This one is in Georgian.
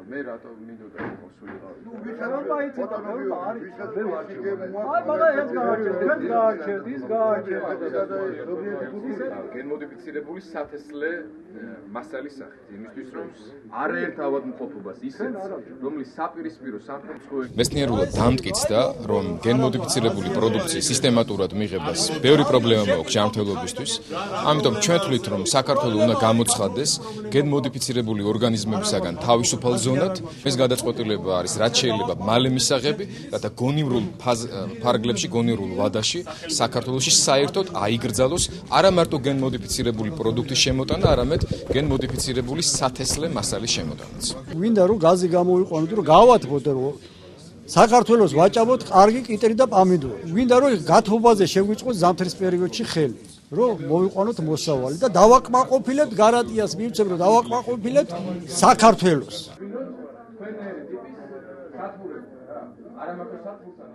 მე რატო მინდოდა კონსულიყავი? გენმოდიფიცირებული სათესლე მასალის სახით, იმისთვის რომ არ ერთ ავადმყოფობას ისეთ, რომლის საპირისპირო სამხედრო მეცნიერულად დამტკიცდა, რომ გენმოდიფიცირებული პროდუქციის სისტემატურად მიღებას ბევრი პრობლემა მაქვს ჯანმრთელობისთვის. ამიტომ ჩვენ თვლით, რომ საქართველოს უნდა გამოცხადდეს გენმოდიფიცირებული ორგანიზმებისაგან თავისუფალ ზონად. ეს გადაწყვეტილება არის რაც შეიძლება მალე მისაღები, რათა გონივრულ ფარგლებში, გონივრულ ვადაში საქართველოში საერთოდ აიგრძალოს არა მარტო გენმოდიფიცირებული პროდუქტის შემოტანა, არამედ გენმოდიფიცირებული სათესლე მასალის შემოტანაც. Გვინდა რომ გაზი გამოვიყვანოთ, რომ გავათბოთ, რომ საქართველოს ვაჭამოთ კარგი კიტრი და პამიდორი. Გვინდა რომ გათბობაზე შეგვიწყოს ზამთრის პერიოდში ხელი. რომ მოვიყვანოთ მოსავალი და დავაკმაყოფილეთ გარანტიას მივცემ, რომ დავაკმაყოფილეთ საქართველოს. არა მარტო სათბურთან,